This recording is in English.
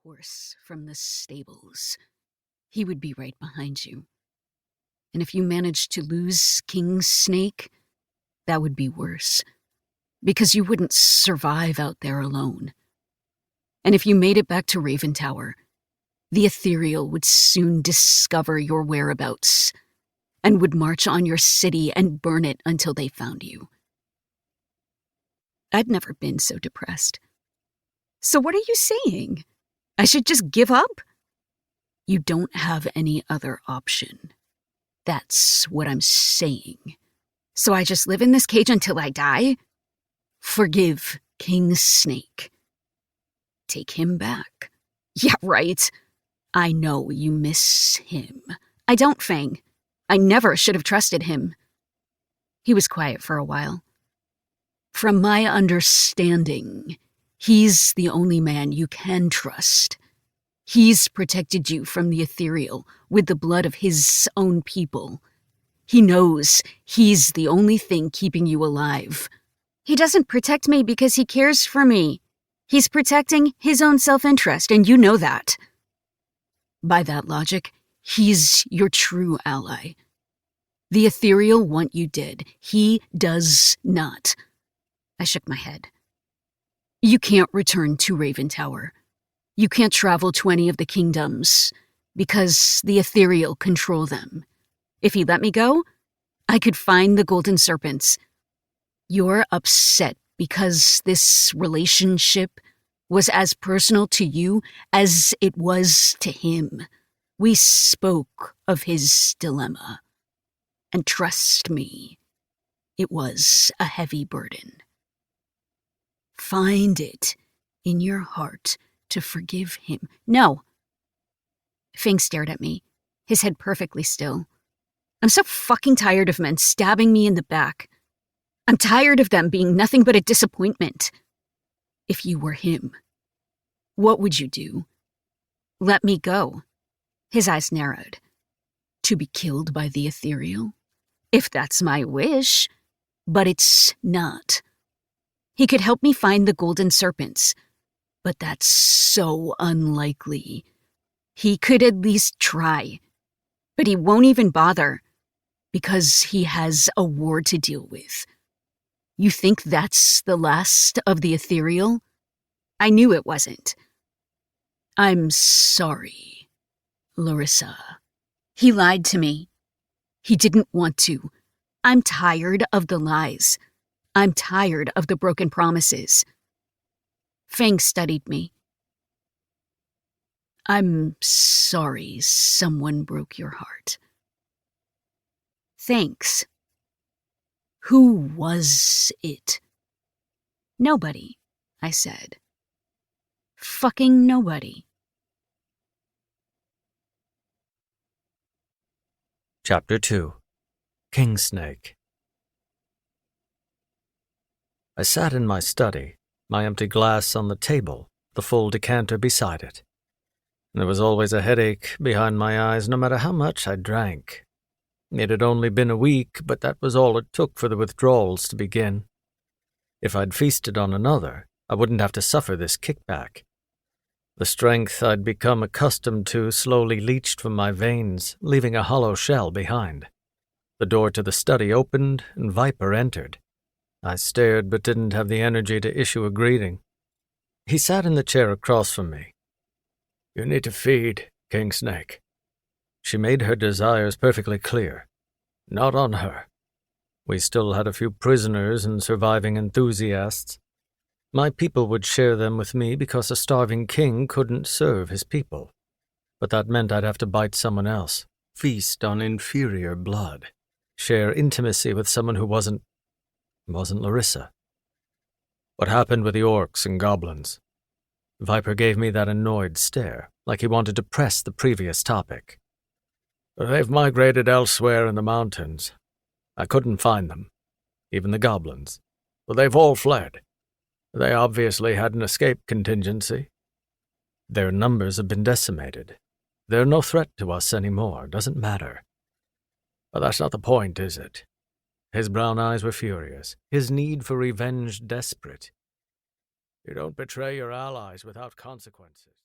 horse from the stables, he would be right behind you. And if you managed to lose Kingsnake, that would be worse, because you wouldn't survive out there alone. And if you made it back to Raven Tower, the Ethereal would soon discover your whereabouts and would march on your city and burn it until they found you. I'd never been so depressed. So what are you saying? I should just give up? You don't have any other option. That's what I'm saying. So I just live in this cage until I die? Forgive Kingsnake. Take him back. Yeah, right. I know you miss him. I don't, Fang. I never should have trusted him. He was quiet for a while. From my understanding, he's the only man you can trust. He's protected you from the Ethereal with the blood of his own people. He knows he's the only thing keeping you alive. He doesn't protect me because he cares for me. He's protecting his own self-interest, and you know that. By that logic, he's your true ally. The Ethereal want you dead. He does not. I shook my head. You can't return to Raven Tower. You can't travel to any of the kingdoms, because the Ethereal control them. If he let me go, I could find the Golden Serpents. You're upset because this relationship was as personal to you as it was to him. We spoke of his dilemma. And trust me, it was a heavy burden. Find it in your heart to forgive him. No. Fang stared at me, his head perfectly still. I'm so fucking tired of men stabbing me in the back. I'm tired of them being nothing but a disappointment. If you were him, what would you do? Let me go. His eyes narrowed. To be killed by the Ethereal? If that's my wish. But it's not. He could help me find the Golden Serpents, but that's so unlikely. He could at least try, but he won't even bother, because he has a war to deal with. You think that's the last of the Ethereal? I knew it wasn't. I'm sorry, Larissa. He lied to me. He didn't want to. I'm tired of the lies. I'm tired of the broken promises. Fang studied me. I'm sorry someone broke your heart. Thanks. Who was it? Nobody, I said. Fucking nobody. Chapter 2. Kingsnake. I sat in my study, my empty glass on the table, the full decanter beside it. There was always a headache behind my eyes no matter how much I drank. It had only been a week, but that was all it took for the withdrawals to begin. If I'd feasted on another, I wouldn't have to suffer this kickback. The strength I'd become accustomed to slowly leached from my veins, leaving a hollow shell behind. The door to the study opened, and Viper entered. I stared but didn't have the energy to issue a greeting. He sat in the chair across from me. You need to feed, Kingsnake. She made her desires perfectly clear. Not on her. We still had a few prisoners and surviving enthusiasts. My people would share them with me because a starving king couldn't serve his people. But that meant I'd have to bite someone else, feast on inferior blood, share intimacy with someone who wasn't Larissa. What happened with the orcs and goblins? Viper gave me that annoyed stare, like he wanted to press the previous topic. They've migrated elsewhere in the mountains. I couldn't find them, even the goblins. But they've all fled. They obviously had an escape contingency. Their numbers have been decimated. They're no threat to us anymore, doesn't matter. But that's not the point, is it? His brown eyes were furious, his need for revenge desperate. You don't betray your allies without consequences.